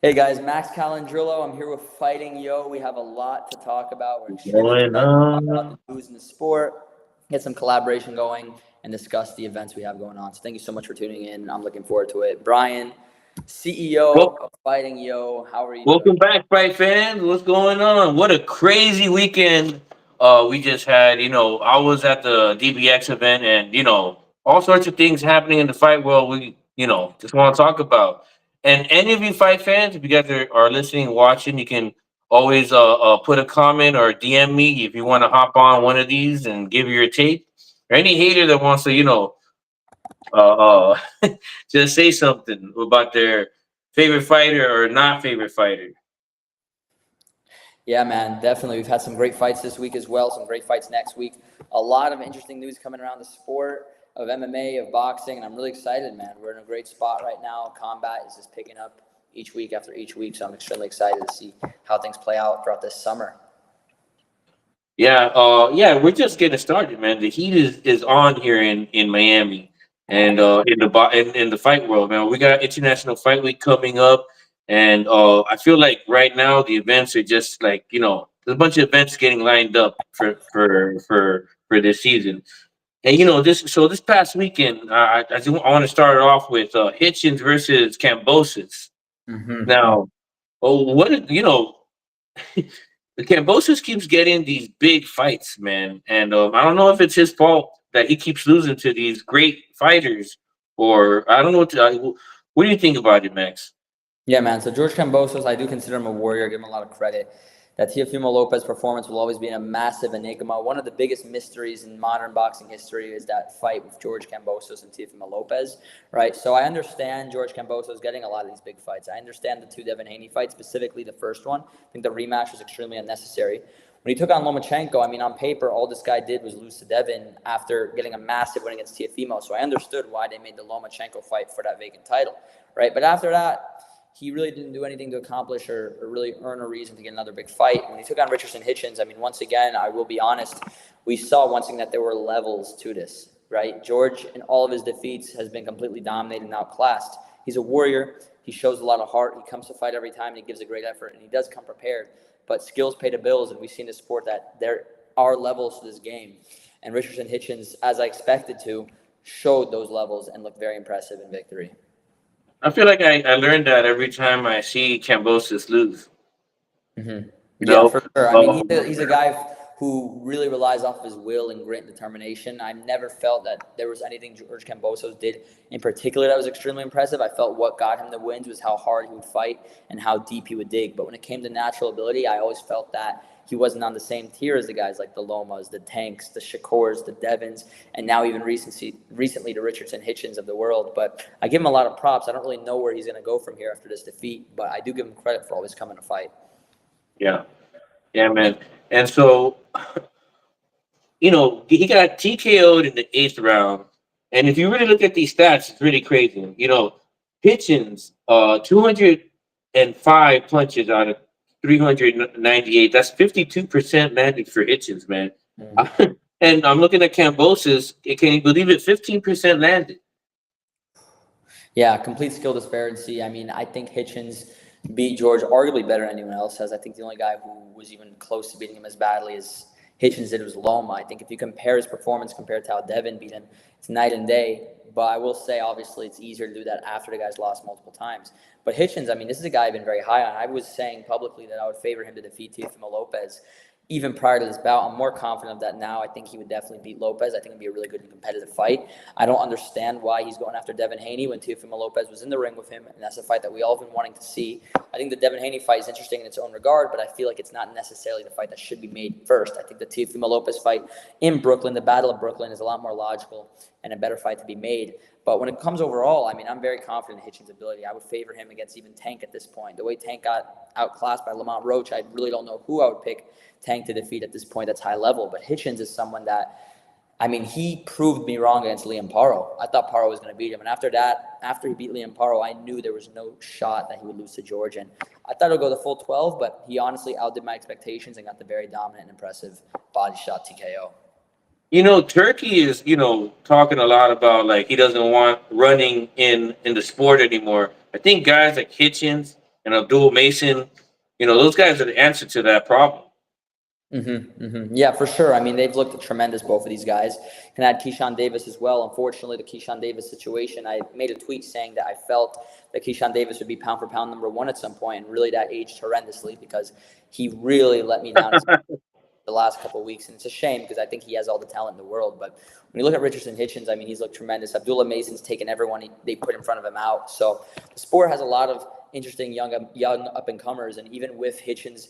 Hey guys, Max Calandrillo. I'm here with Fighting Yo. We have a lot to talk about. We're extremely Going excited to talk about on. the news in the sport, get some collaboration going, and discuss the events we have going on. So thank you so much for tuning in. I'm looking forward to it. Brian, CEO Well, of Fighting Yo, how are you doing? welcome back, fight fans. What's going on? What a crazy weekend we just had. I was at the DBX event, and all sorts of things happening in the fight world. We just want to talk about. And any of you fight fans, if you guys are listening, watching, you can always put a comment or DM me if you want to hop on one of these and give your take. Or any hater that wants to, uh, just say something about their favorite fighter or not favorite fighter. Yeah, man, definitely. We've had some great fights this week as well, some great fights next week. A lot of interesting news coming around the sport of MMA, of boxing, and I'm really excited, man. We're in a great spot right now. Combat is just picking up each week after each week, so I'm extremely excited to see how things play out throughout this summer. Yeah, we're just getting started, man. The heat is on here in Miami, and in the fight world, man. We got International Fight Week coming up, and I feel like right now the events are just like there's a bunch of events getting lined up for this season. And this past weekend, I want to start it off with Hitchins versus Kambosos. Mm-hmm. Now, the Cambosos keeps getting these big fights, man, and I don't know if it's his fault that he keeps losing to these great fighters, or I don't know what do you think about it, Max? Yeah, man. So George Kambosos, I do consider him a warrior. Give him a lot of credit. That Teofimo Lopez performance will always be a massive enigma. One of the biggest mysteries in modern boxing history is that fight with George Kambosos and Teofimo Lopez, right? So I understand George Kambosos getting a lot of these big fights. I understand the two Devin Haney fights, specifically the first one. I think the rematch was extremely unnecessary. When he took on Lomachenko, I mean, on paper, all this guy did was lose to Devin after getting a massive win against Teofimo. So I understood why they made the Lomachenko fight for that vacant title, right? But after that, he really didn't do anything to accomplish or really earn a reason to get another big fight. When he took on Richardson Hitchins, I mean, once again, I will be honest, we saw once again that there were levels to this, right? George, in all of his defeats, has been completely dominated and outclassed. He's a warrior. He shows a lot of heart. He comes to fight every time, and he gives a great effort, and he does come prepared. But skills pay the bills, and we've seen in the sport that there are levels to this game. And Richardson Hitchins, as I expected to, showed those levels and looked very impressive in victory. I feel like I learned that every time I see Cambosos lose. Mm-hmm. You Yeah, know, for sure. I mean, um, he's a guy who really relies off of his will and grit and determination. I never felt that there was anything George Kambosos did in particular that was extremely impressive. I felt what got him the wins was how hard he would fight and how deep he would dig. But when it came to natural ability, I always felt that he wasn't on the same tier as the guys like the Lomas, the Tanks, the Shakors, the Devons, and now even recently the Richardson Hitchins of the world. But I give him a lot of props. I don't really know where he's going to go from here after this defeat, but I do give him credit for always coming to fight. yeah, yeah, man. And so he got TKO'd in the eighth round. And if you really look at these stats, it's really crazy. Hitchens, 205 punches out of 398. That's 52% landing for Hitchens, man. Mm. And I'm looking at Cambosis. Can you believe it? 15% landed. Yeah, complete skill disparity. I mean, I think Hitchens beat George arguably better than anyone else has. I think the only guy who was even close to beating him as badly as Hitchens did was Loma. I think if you compare his performance compared to how Devin beat him, it's night and day. But I will say, obviously, it's easier to do that after the guy's lost multiple times. But Hitchens, I mean, this is a guy I've been very high on. I was saying publicly that I would favor him to defeat Teofimo Lopez even prior to this bout. I'm more confident of that now. I think he would definitely beat Lopez. I think it'd be a really good and competitive fight. I don't understand why he's going after Devin Haney when Teofimo Lopez was in the ring with him, and that's a fight that we all have been wanting to see. I think the Devin Haney fight is interesting in its own regard, but I feel like it's not necessarily the fight that should be made first. I think the Teofimo Lopez fight in Brooklyn, the Battle of Brooklyn, is a lot more logical and a better fight to be made. But when it comes overall, I mean, I'm very confident in Hitchens' ability. I would favor him against even Tank at this point. The way Tank got outclassed by Lamont Roach, I really don't know who I would pick Tank to defeat at this point. That's high level. But Hitchens is someone that, I mean, he proved me wrong against Liam Paro. I thought Paro was going to beat him. And after that, after he beat Liam Paro, I knew there was no shot that he would lose to George. And I thought it would go the full 12, but he honestly outdid my expectations and got the very dominant and impressive body shot TKO. Turkey is, talking a lot about like he doesn't want running in the sport anymore. I think guys like Hitchens, and Abdul Mason, those guys are the answer to that problem. Yeah, for sure. I mean, they've looked tremendous, both of these guys. And add Keyshawn Davis as well. Unfortunately, the Keyshawn Davis situation, I made a tweet saying that I felt that Keyshawn Davis would be pound for pound number one at some point, and really that aged horrendously because he really let me down the last couple of weeks. And it's a shame because I think he has all the talent in the world. But when you look at Richardson Hitchins, I mean, he's looked tremendous. Abdullah Mason's taken everyone they put in front of him out. So the sport has a lot of interesting young up-and-comers, and even with Hitchins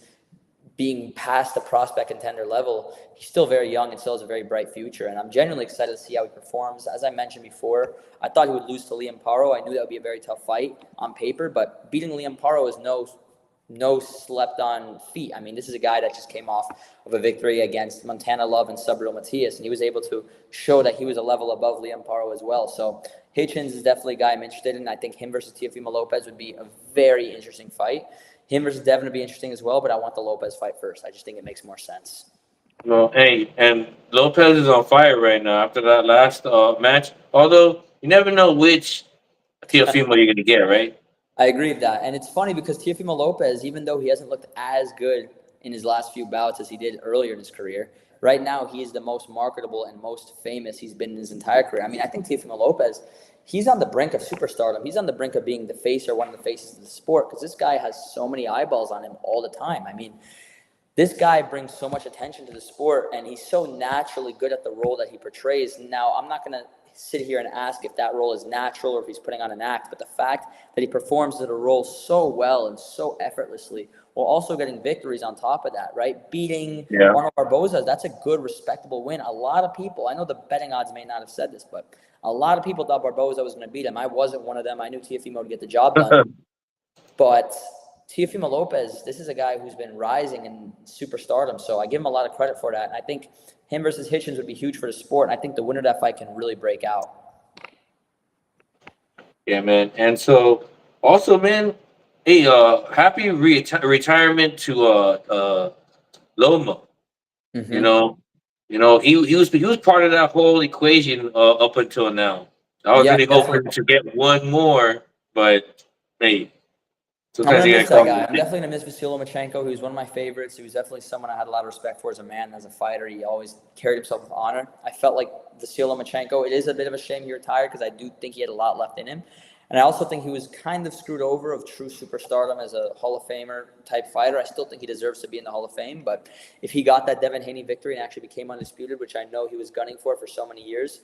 being past the prospect contender level, he's still very young and still has a very bright future. And I'm genuinely excited to see how he performs. As I mentioned before, I thought he would lose to Liam Paro. I knew that would be a very tough fight on paper, but beating Liam Paro is no slept on feat. I mean, this is a guy that just came off of a victory against Montana Love and Subriel Matias, and he was able to show that he was a level above Liam Paro as well. So Hitchins is definitely a guy I'm interested in. I think him versus Teofimo Lopez would be a very interesting fight. Him versus Devin would be interesting as well, but I want the Lopez fight first. I just think it makes more sense. Well, hey, and Lopez is on fire right now after that last match. Although you never know which Teofimo you're gonna get, right? I agree with that. And it's funny because Teofimo Lopez, even though he hasn't looked as good in his last few bouts as he did earlier in his career, right now he is the most marketable and most famous he's been in his entire career. I mean, I think Teofimo Lopez, he's on the brink of superstardom. He's on the brink of being the face or one of the faces of the sport because this guy has so many eyeballs on him all the time. I mean, this guy brings so much attention to the sport, and he's so naturally good at the role that he portrays. Now, I'm not going to sit here and ask if that role is natural or if he's putting on an act, but the fact that he performs the role so well and so effortlessly, while also getting victories on top of that, right? Beating Arnold Barboza, that's a good, respectable win. A lot of people, I know the betting odds may not have said this, but a lot of people thought Barboza was going to beat him. I wasn't one of them. I knew Teofimo would get the job done. But Teofimo Lopez, this is a guy who's been rising in superstardom, so I give him a lot of credit for that. And I think him versus Hitchins would be huge for the sport, and I think the winner of that fight can really break out. Yeah, man. And so also, man, hey, happy retirement to Loma. You know, he was part of that whole equation up until now. I was Yeah, really hoping definitely. to get one more, but hey, I'm sometimes gonna you miss gotta that call guy. it. I'm definitely gonna miss Vasily Lomachenko. He was one of my favorites. He was definitely someone I had a lot of respect for as a man, as a fighter. He always carried himself with honor. I felt like Vasily Lomachenko. It is a bit of a shame he retired because I do think he had a lot left in him, and I also think he was kind of screwed over of true superstardom as a Hall of Famer type fighter. I still think he deserves to be in the Hall of Fame, but if he got that Devin Haney victory and actually became undisputed, which I know he was gunning for so many years,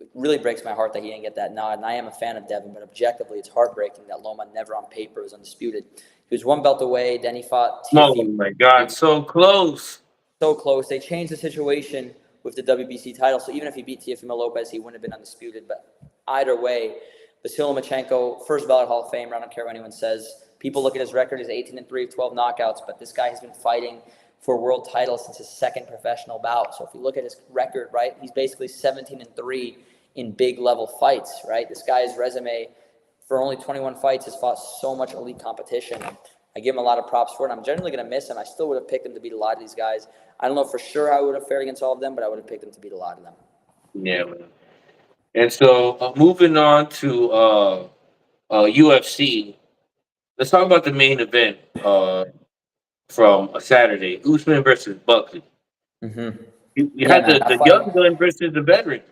it really breaks my heart that he didn't get that nod. And I am a fan of Devin, but objectively, it's heartbreaking that Loma never on paper was undisputed. He was one belt away. Then he fought Oh Teofimo. my God, so close. So close. They changed the situation with the WBC title. So even if he beat Teofimo Lopez, he wouldn't have been undisputed. But either way, Vasily Lomachenko, first ballot Hall of Famer. I don't care what anyone says. People look at his record. He's 18-3, 12 knockouts. But this guy has been fighting for a world title since his second professional bout. So if you look at his record, right, he's basically 17-3 in big level fights, right? This guy's resume for only 21 fights has fought so much elite competition. I give him a lot of props for it. I'm generally going to miss him. I still would have picked him to beat a lot of these guys. I don't know for sure how I would have fared against all of them, but I would have picked him to beat a lot of them. Yeah, man. And so moving on to UFC, let's talk about the main event from Saturday: Usman versus Buckley. Mm-hmm. You Yeah, had man, the that fight. young gun versus the veteran.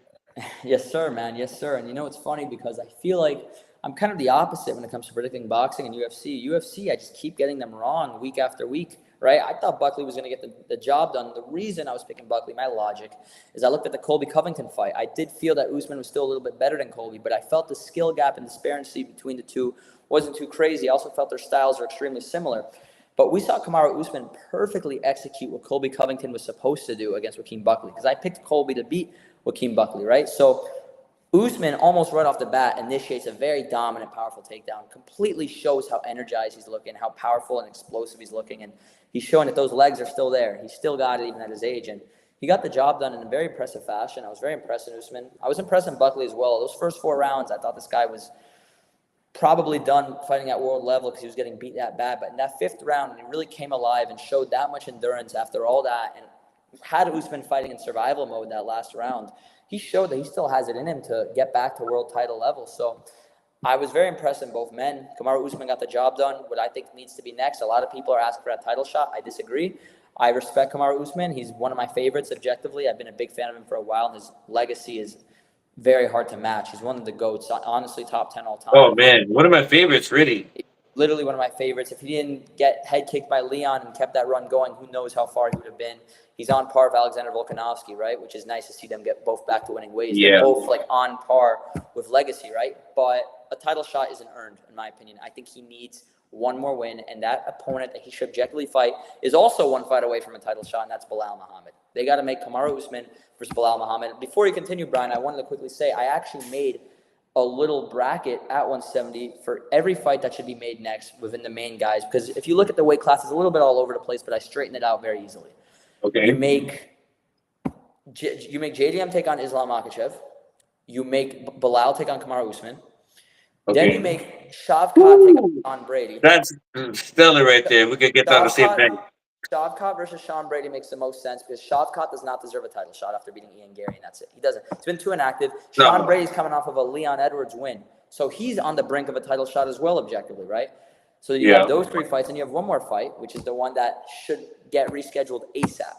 Yes, sir, man. Yes, sir. And you know, it's funny because I feel like I'm kind of the opposite when it comes to predicting boxing and UFC. UFC, I just keep getting them wrong week after week, right? I thought Buckley was going to get the job done. The reason I was picking Buckley, my logic, is I looked at the Colby Covington fight. I did feel that Usman was still a little bit better than Colby, but I felt the skill gap and disparity between the two wasn't too crazy. I also felt their styles are extremely similar. But we saw Kamaru Usman perfectly execute what Colby Covington was supposed to do against Joaquin Buckley because I picked Colby to beat Joaquin Buckley, right? So Usman almost right off the bat initiates a very dominant, powerful takedown, completely shows how energized he's looking, how powerful and explosive he's looking, and he's showing that those legs are still there. He's still got it even at his age, and he got the job done in a very impressive fashion. I was very impressed in Usman. I was impressed in Buckley as well. Those first 4 rounds, I thought this guy was probably done fighting at world level because he was getting beat that bad. But in that fifth round, he really came alive and showed that much endurance after all that. And had Usman fighting in survival mode that last round, he showed that he still has it in him to get back to world title level. So I was very impressed in both men. Kamaru Usman got the job done. What I think needs to be next, a lot of people are asking for a title shot. I disagree. I respect Kamaru Usman. He's one of my favorites objectively. I've been a big fan of him for a while. His legacy is very hard to match. He's one of the GOATs, honestly, top 10 all time. Oh man, one of my favorites, really. Literally one of my favorites. If he didn't get head kicked by Leon and kept that run going, who knows how far he would have been. He's on par with Alexander Volkanovski, right? Which is nice to see them get both back to winning ways. Yeah. They're both like on par with legacy, right? But a title shot isn't earned, in my opinion. I think he needs one more win, and that opponent that he should objectively fight is also one fight away from a title shot, and that's Belal Muhammad. They got to make Kamaru Usman versus Belal Muhammad. Before you continue, Brian, I wanted to quickly say I actually made a little bracket at 170 for every fight that should be made next within the main guys, because if you look at the weight classes, a little bit all over the place, but I straightened it out very easily. Okay. You make JDM take on Islam Makhachev. You make Belal take on Kamaru Usman. Okay. Then you make Shavkat take on Sean Brady. That's stellar right there. We could get on the same thing. Shavkat versus Sean Brady makes the most sense because Shavkat does not deserve a title shot after beating Ian Gary, and that's it. He doesn't. He's been too inactive. Sean Brady's coming off of a Leon Edwards win. So he's on the brink of a title shot as well, objectively, right? So you have those three fights, and you have one more fight, which is the one that should get rescheduled ASAP.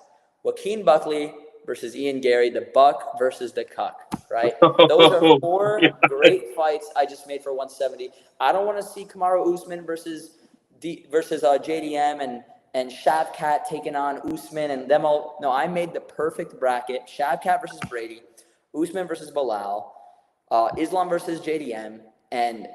Joaquin Buckley versus Ian Gary, the Buck versus the Cuck, right? Those are four great fights I just made for 170. I don't want to see Kamaru Usman versus JDM and Shavkat taking on Usman and them all. No, I made the perfect bracket. Shavkat versus Brady, Usman versus Belal, Islam versus JDM, and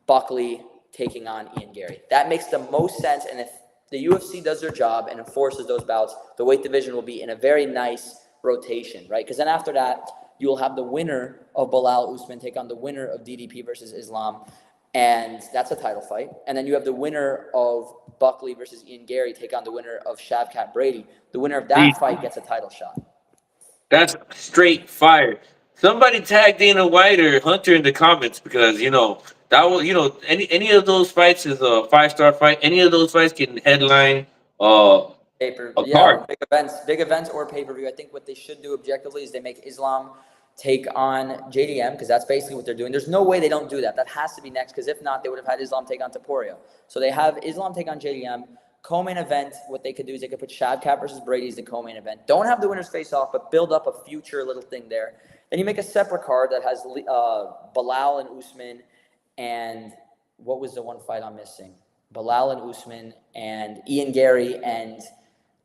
Buckley taking on Ian Gary. That makes the most sense, and if the UFC does their job and enforces those bouts, the weight division will be in a very nice rotation, right? Because then after that, you will have the winner of Belal Usman take on the winner of DDP versus Islam, and that's a title fight. And then you have the winner of Buckley versus Ian Gary take on the winner of Shavkat Brady. The winner of that fight gets a title shot. That's straight fire. Somebody tag Dana White or Hunter in the comments because that will any of those fights is a 5-star fight. Any of those fights can headline card. Big events or pay-per-view. I think what they should do objectively is they make Islam take on JDM because that's basically what they're doing. There's no way they don't do that. That has to be next because if not, they would have had Islam take on Taporio. So they have Islam take on JDM. Co-main event, what they could do is they could put Shavkat versus Brady as the co-main event. Don't have the winners face off, but build up a future little thing there. Then you make a separate card that has Belal and Usman and what was the one fight I'm missing? Belal and Usman and Ian Gary and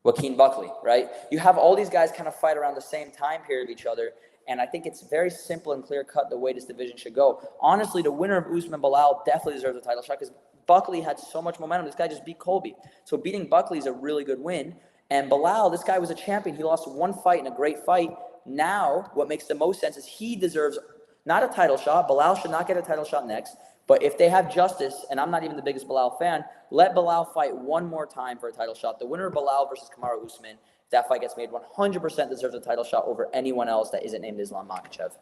Joaquin Buckley, right? You have all these guys kind of fight around the same time period of each other, and I think it's very simple and clear-cut the way this division should go. Honestly, the winner of Usman Belal definitely deserves a title shot because Buckley had so much momentum. This guy just beat Colby. So beating Buckley is a really good win. And Belal, this guy was a champion. He lost one fight in a great fight. Now, what makes the most sense is he deserves not a title shot. Belal should not get a title shot next. But if they have justice, and I'm not even the biggest Belal fan, let Belal fight one more time for a title shot. The winner of Belal versus Kamaru Usman, if that fight gets made, 100% deserves a title shot over anyone else that isn't named Islam Makhachev.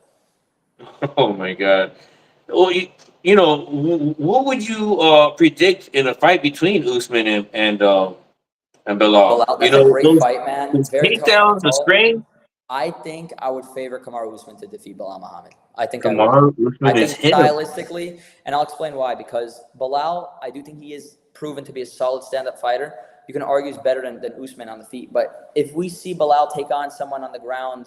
Oh my God. Well, what would you predict in a fight between Usman and Belal? Belal, that's a great fight, man. Those Very takedowns, the tough. strain. I think I would favor Kamaru Usman to defeat Belal Muhammad. I think Kamaru I would. Usman I think stylistically, and I'll explain why. Because Belal, I do think he is proven to be a solid stand-up fighter. You can argue he's better than Usman on the feet. But if we see Belal take on someone on the ground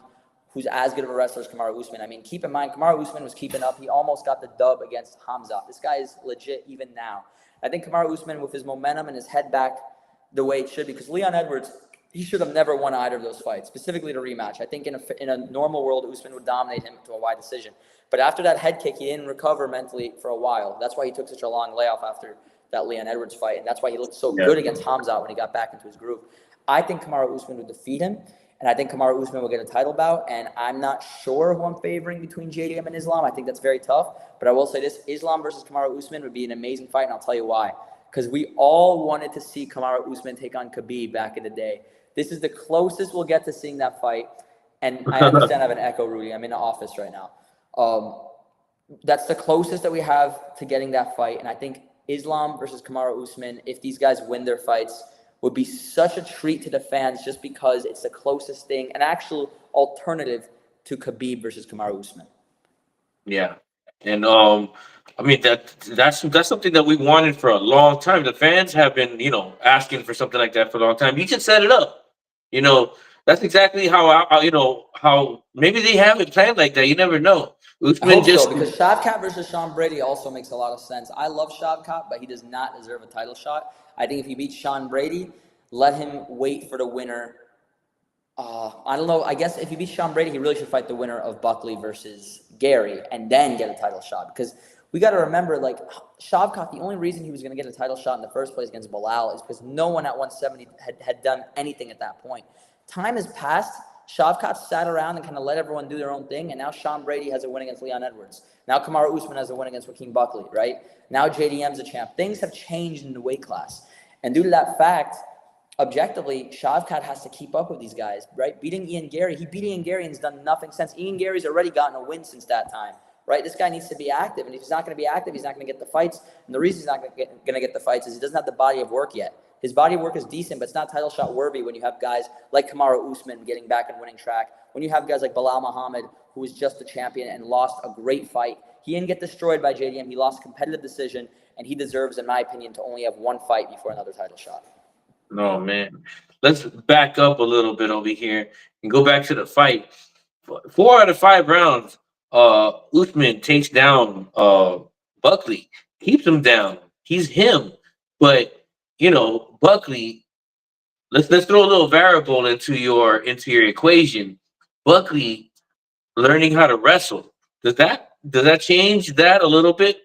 who's as good of a wrestler as Kamaru Usman, I mean, keep in mind, Kamaru Usman was keeping up. He almost got the dub against Hamza. This guy is legit even now. I think Kamaru Usman, with his momentum and his head back the way it should be, because Leon Edwards, he should have never won either of those fights, specifically the rematch. I think in a normal world, Usman would dominate him to a wide decision. But after that head kick, he didn't recover mentally for a while. That's why he took such a long layoff after that Leon Edwards fight, and that's why he looked so good against Hamza when he got back into his groove. I think Kamaru Usman would defeat him, and I think Kamaru Usman will get a title bout, and I'm not sure who I'm favoring between JDM and Islam. I think that's very tough, but I will say this, Islam versus Kamaru Usman would be an amazing fight, and I'll tell you why. Because we all wanted to see Kamaru Usman take on Khabib back in the day. This is the closest we'll get to seeing that fight, and I understand I have an echo, Rudy. I'm in the office right now. That's the closest that we have to getting that fight, and I think Islam versus Kamaru Usman, if these guys win their fights, would be such a treat to the fans just because it's the closest thing, an actual alternative to Khabib versus Kamaru Usman. Yeah. And I mean that's something that we wanted for a long time. The fans have been, asking for something like that for a long time. You just set it up. You know, that's exactly how how maybe they have it planned like that. You never know. I Usman hope so just because Shavkat versus Sean Brady also makes a lot of sense. I love Shavkat, but he does not deserve a title shot. I think if he beats Sean Brady, let him wait for the winner. I don't know. I guess if he beats Sean Brady, he really should fight the winner of Buckley versus Gary and then get a title shot. Because we got to remember, like, Shavkat, the only reason he was going to get a title shot in the first place against Bilal is because no one at 170 had done anything at that point. Time has passed. Shavkat sat around and kind of let everyone do their own thing, and now Sean Brady has a win against Leon Edwards. Now Kamaru Usman has a win against Joaquin Buckley, right? Now JDM's a champ. Things have changed in the weight class. And due to that fact, objectively, Shavkat has to keep up with these guys, right? Beating Ian Gary, he beat Ian Gary and has done nothing since. Ian Gary's already gotten a win since that time, right? This guy needs to be active, and if he's not going to be active, he's not going to get the fights. And the reason he's not going to get the fights is he doesn't have the body of work yet. His body of work is decent, but it's not title shot worthy when you have guys like Kamaru Usman getting back and winning track. When you have guys like Bilal Muhammad, who was just a champion and lost a great fight. He didn't get destroyed by JDM. He lost a competitive decision, and he deserves, in my opinion, to only have one fight before another title shot. no man. Let's back up a little bit over here and go back to the fight. 4 out of 5 rounds, Usman takes down Buckley, keeps him down. He's him, but Buckley. Let's throw a little variable into your equation. Buckley learning how to wrestle. Does that change that a little bit?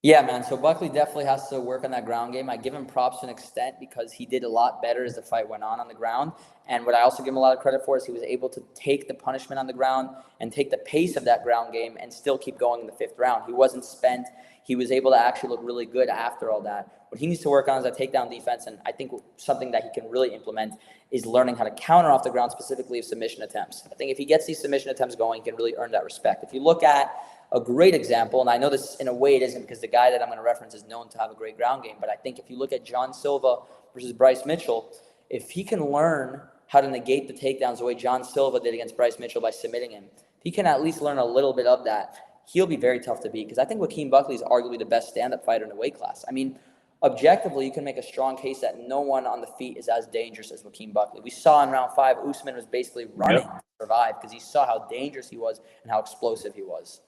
Yeah, man. So Buckley definitely has to work on that ground game. I give him props to an extent because he did a lot better as the fight went on the ground. And what I also give him a lot of credit for is he was able to take the punishment on the ground and take the pace of that ground game and still keep going in the fifth round. He wasn't spent. He was able to actually look really good after all that. What he needs to work on is that takedown defense. And I think something that he can really implement is learning how to counter off the ground, specifically of submission attempts. I think if he gets these submission attempts going, he can really earn that respect. If you look at a great example, and I know this in a way it isn't because the guy that I'm going to reference is known to have a great ground game, but I think if you look at John Silva versus Bryce Mitchell, if he can learn how to negate the takedowns the way John Silva did against Bryce Mitchell by submitting him, if he can at least learn a little bit of that, he'll be very tough to beat because I think Joaquin Buckley is arguably the best stand-up fighter in the weight class. I mean, objectively, you can make a strong case that no one on the feet is as dangerous as Joaquin Buckley. We saw in round 5, Usman was basically running to survive because he saw how dangerous he was and how explosive he was.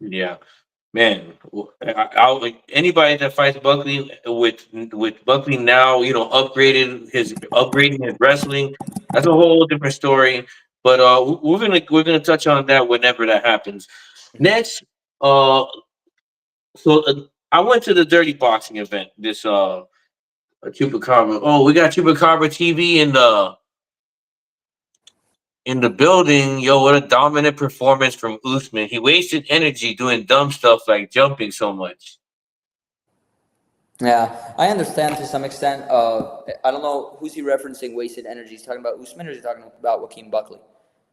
Yeah, man. I'll like anybody that fights Buckley with Buckley now, upgrading his wrestling. That's a whole different story. But we're gonna touch on that whenever that happens. Next, uh, so I went to the Dirty Boxing event. This Chupacabra. Oh, we got Chupacabra TV in the building. Yo, what a dominant performance from Usman. He wasted energy doing dumb stuff like jumping so much. Yeah, I understand to some extent. I don't know who's he referencing wasted energy. He's talking about Usman or is he talking about Joaquin Buckley?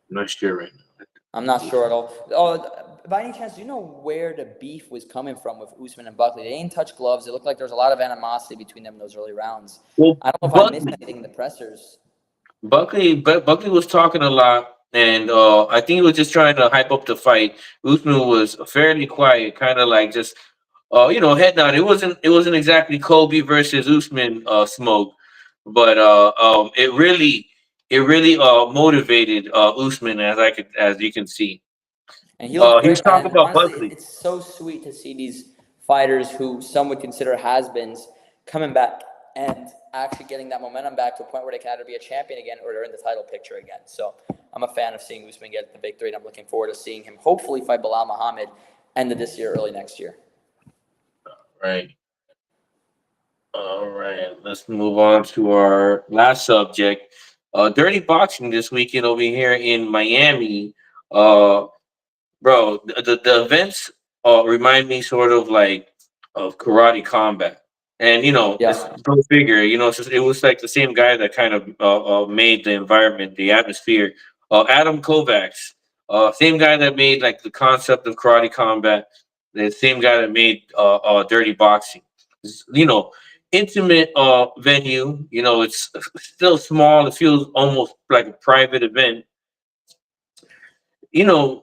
I'm not sure right now. I'm not sure at all. Oh, by any chance, do you know where the beef was coming from with Usman and Buckley? They didn't touch gloves. It looked like there was a lot of animosity between them in those early rounds. Well, I don't know if I missed anything in the pressers. Buckley was talking a lot, and I think he was just trying to hype up the fight. Usman was fairly quiet, kind of like just head nod. It wasn't exactly Kobe versus Usman smoke, but it really motivated Usman as you can see. And he looked He was great, man. talking And about honestly, Buckley. it's so sweet to see these fighters who some would consider has-beens coming back and actually getting that momentum back to a point where they can either be a champion again or they're in the title picture again. So I'm a fan of seeing Usman get the victory, and I'm looking forward to seeing him hopefully fight Bilal Muhammad end of this year, early next year. Right. All right. Let's move on to our last subject. Dirty boxing this weekend over here in Miami. Uh, Bro, the events remind me sort of like of karate combat, and it's Yeah. go figure. It was like the same guy that kind of made the environment, the atmosphere. Adam Kovacs, same guy that made like the concept of karate combat, the same guy that made dirty boxing. Intimate venue. It's still small. It feels almost like a private event. You know,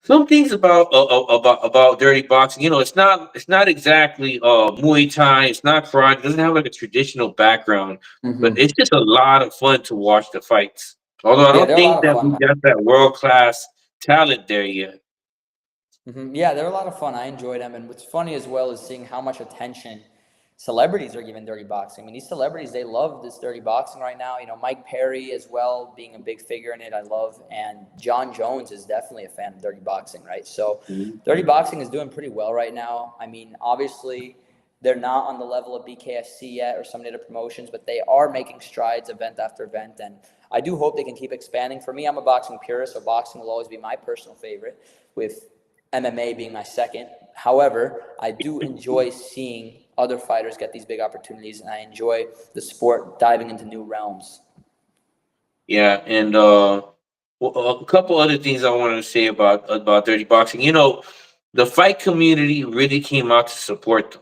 some things about dirty boxing. It's not exactly Muay Thai. It's not karate. It doesn't have like a traditional background, but Hmm. it's just a lot of fun to watch the fights. Although I Yeah, don't they're a think lot of that fun, we man. got that world class talent there yet. Yeah, they're a lot of fun. I enjoy them, and what's funny as well is seeing how much attention celebrities are giving dirty boxing. I mean, these celebrities, they love this dirty boxing right now. You know, Mike Perry as well, being a big figure in it, I love, and John Jones is definitely a fan of dirty boxing, right? So, Mhm. dirty boxing is doing pretty well right now. I mean, obviously, they're not on the level of BKFC yet or some of the other promotions, but they are making strides event after event, and I do hope they can keep expanding. For me, I'm a boxing purist, so boxing will always be my personal favorite, with MMA being my second. However, I do enjoy seeing other fighters get these big opportunities, and I enjoy the sport diving into new realms. Yeah, and a couple other things I wanted to say about dirty boxing. The fight community really came out to support them.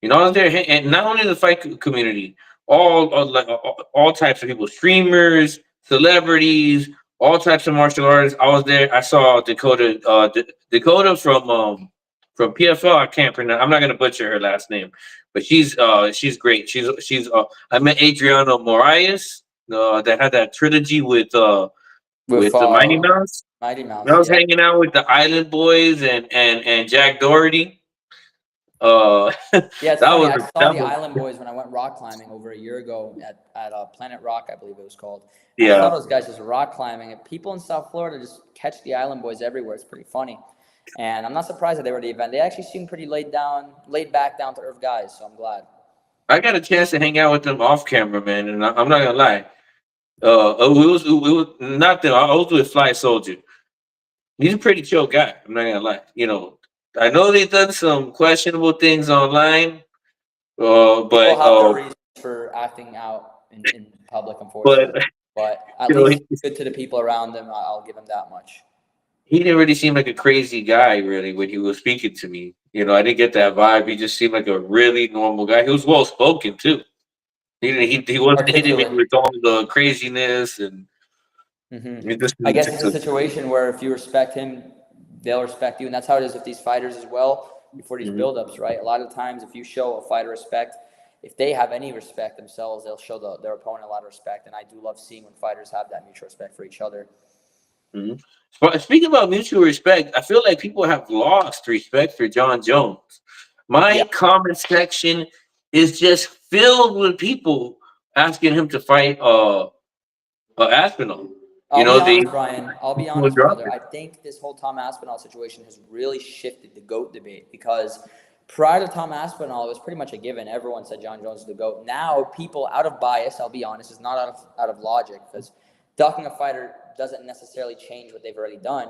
And not only the fight community, all types of people, streamers, celebrities, all types of martial artists. I was there. I saw Dakota from PFL. I can't pronounce. I'm not gonna butcher her last name, but she's great. I met Adriano Moraes, that had that trilogy With with the Mighty Mouse. Mighty And I Mouse, was yeah. hanging out with the Island Boys and Jack Doherty. That Yeah, it's funny. was I saw that the was Island Boys when I went rock climbing over a year ago at Planet Rock, I believe it was called. And I saw yeah. those guys just rock climbing. And people in South Florida just catch the Island Boys everywhere. It's pretty funny. And I'm not surprised that they were at the event. They actually seem pretty laid back, down to earth guys. So I'm glad. I got a chance to hang out with them off camera, man, and I'm not gonna lie. We was not them. I was with Fly Soldier. He's a pretty chill guy. I'm not gonna lie. I know they've done some questionable things online, People but have their reasons for acting out in public, but unfortunately. But at you know, least he, good to the people around them. I'll give them that much. he didn't really seem like a crazy guy, really, when he was speaking to me. I didn't get that vibe. He just seemed like a really normal guy. He was well spoken too. He wasn't hitting me Articulate. with all the craziness and Hmm. it just I guess it's a situation where if you respect him, they'll respect you, and that's how it is with these fighters as well. Before these Mhm. build-ups, right? A lot of times, if you show a fighter respect, if they have any respect themselves, they'll show their opponent a lot of respect. And I do love seeing when fighters have that mutual respect for each other. Mhm. But speaking about mutual respect, I feel like people have lost respect for John Jones. Yeah, My comment section is just filled with people asking him to fight Aspinall. You I'll be know, they honest, Brian. I'll be will honest, drop brother. it. I think this whole Tom Aspinall situation has really shifted the GOAT debate because prior to Tom Aspinall, it was pretty much a given. Everyone said John Jones is the GOAT. Now, people out of bias, I'll be honest, is not out of logic because ducking a fighter doesn't necessarily change what they've already done.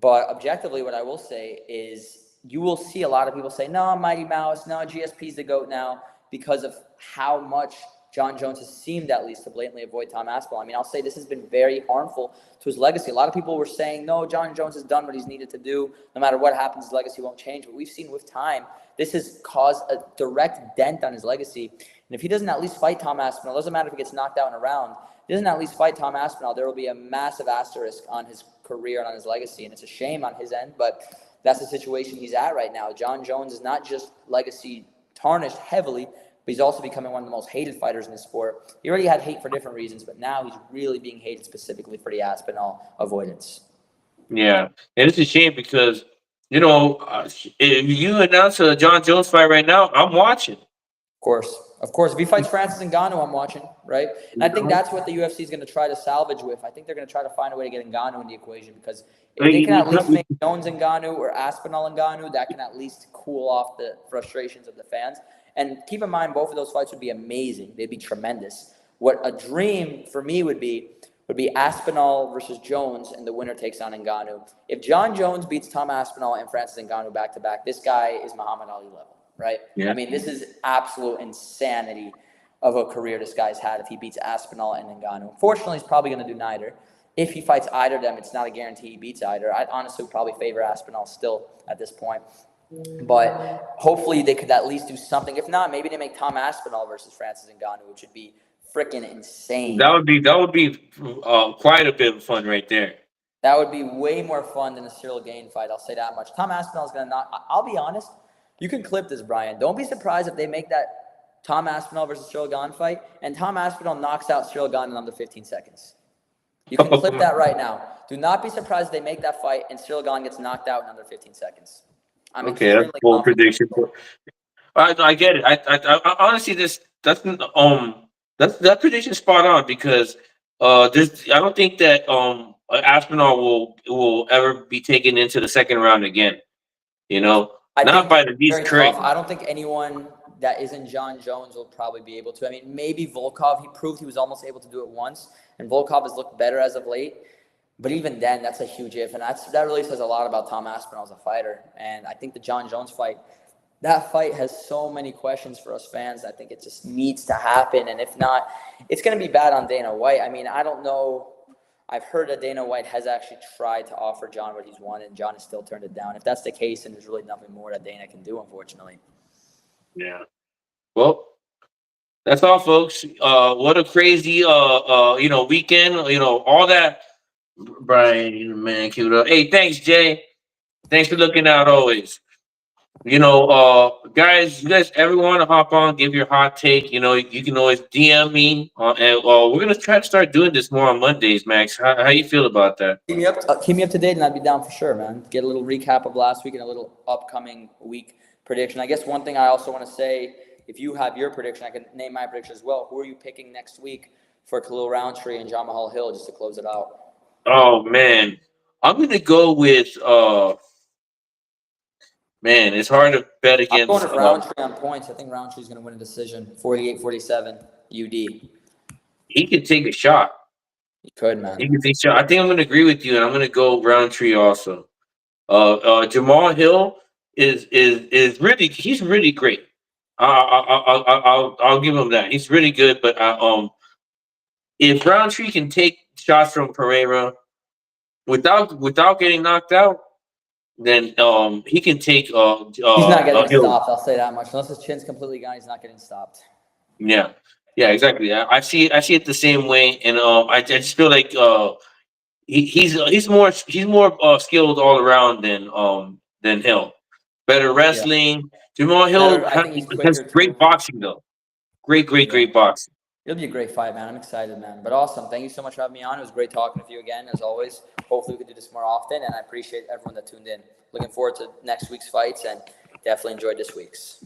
But objectively, what I will say is you will see a lot of people say, no, Mighty Mouse, no, GSP's the GOAT now because of how much John Jones has seemed at least to blatantly avoid Tom Aspinall. I mean, I'll say this has been very harmful to his legacy. A lot of people were saying, no, John Jones has done what he's needed to do. No matter what happens, his legacy won't change. But we've seen with time, this has caused a direct dent on his legacy. And if he doesn't at least fight Tom Aspinall, it doesn't matter if he gets knocked out in a round, if he doesn't at least fight Tom Aspinall, there will be a massive asterisk on his career and on his legacy. And it's a shame on his end, but that's the situation he's at right now. John Jones is not just legacy tarnished heavily, but he's also becoming one of the most hated fighters in the sport. He already had hate for different reasons, but now he's really being hated specifically for the Aspinall avoidance. Yeah, and it's a shame because if you announce a John Jones fight right now, I'm watching. Of course. If he fights Francis Ngannou, I'm watching, right? And I think that's what the UFC is going to try to salvage with. I think they're going to try to find a way to get Ngannou in the equation because if they can at least make Jones Ngannou or Aspinall Ngannou, that can at least cool off the frustrations of the fans. And keep in mind, both of those fights would be amazing. They'd be tremendous. What a dream for me would be Aspinall versus Jones, and the winner takes on Ngannou. If John Jones beats Tom Aspinall and Francis Ngannou back to back, this guy is Muhammad Ali level, right? Yeah. I mean, this is absolute insanity of a career this guy's had if he beats Aspinall and Ngannou. Unfortunately, he's probably going to do neither. If he fights either of them, it's not a guarantee he beats either. I honestly would probably favor Aspinall still at this point. But hopefully they could at least do something. If not, maybe they make Tom Aspinall versus Francis Ngannou, which would be freaking insane. That would be quite a bit of fun right there. That would be way more fun than a Cyril Gane fight. I'll say that much. Tom Aspinall's going to not. I'll be honest. You can clip this, Brian. Don't be surprised if they make that Tom Aspinall versus Cyril Gane fight, and Tom Aspinall knocks out Cyril Gane in under 15 seconds. You can clip that right now. Do not be surprised if they make that fight and Cyril Gane gets knocked out in under 15 seconds. I'm Okay, that's a bold prediction. I get it. I honestly that prediction spot on because I don't think that Aspinall will ever be taken into the second round again. You know, not by these Craig. I don't think anyone that isn't John Jones will probably be able to. I mean, maybe Volkov. He proved he was almost able to do it once, and Volkov has looked better as of late. But even then, that's a huge if, and that really says a lot about Tom Aspinall as a fighter. And I think the John Jones fight, that fight has so many questions for us fans. I think it just needs to happen, and if not, it's going to be bad on Dana White. I mean, I don't know. I've heard that Dana White has actually tried to offer John what he's wanted, and John has still turned it down. If that's the case, then there's really nothing more that Dana can do, unfortunately. Yeah. Well, that's all, folks. What a crazy, weekend. All that. Brian, man, keep it up. Hey, thanks, Jay. Thanks for looking out always. Guys, you guys ever want to hop on, give your hot take, you can always DM me. And we're gonna try to start doing this more on Mondays, Max. How you feel about that? Keep me up to date, and I'd be down for sure, man. Get a little recap of last week and a little upcoming week prediction. I guess one thing I also want to say, if you have your prediction, I can name my prediction as well. Who are you picking next week for Khalil Roundtree and John Mahal Hill, just to close it out? Oh man, I'm gonna go with man, it's hard to bet against. I'm going to Roundtree on points. I think Roundtree's going to win a decision, 48-47 UD. He could take a shot. He could, man. He could take a shot. I think I'm going to agree with you, and I'm going to go Roundtree also. Jamal Hill is really, he's really great. I'll give him that. He's really good, but if Roundtree can take shots from Pereira without getting knocked out, then he can take. He's not getting stopped. I'll say that much. Unless his chin's completely gone, he's not getting stopped. Yeah, exactly. I see it the same way, and I just feel like he's more skilled all around than Hill. Better wrestling. Yeah. Jamal Hill has great boxing though. Great boxing. It'll be a great fight, man. I'm excited, man. But awesome. Thank you so much for having me on. It was great talking with you again, as always. Hopefully we can do this more often, and I appreciate everyone that tuned in. Looking forward to next week's fights, and definitely enjoyed this week's.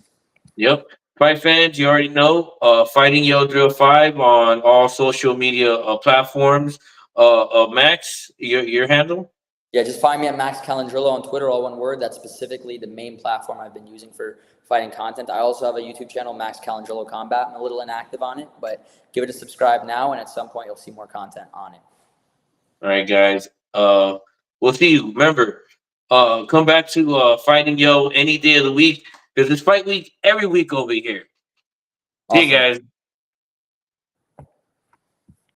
Yep. Fight fans, you already know, Fighting Yo Drill 5 on all social media platforms. Max, your handle? Yeah, just find me at Max Calandrillo on Twitter, all one word. That's specifically the main platform I've been using for fighting content. I also have a YouTube channel, Max Calandrillo Combat. I'm a little inactive on it, but give it a subscribe now, and at some point you'll see more content on it. All right, guys. We'll see you. Remember, come back to Fighting Yo any day of the week, because it's fight week every week over here. Awesome. See you guys.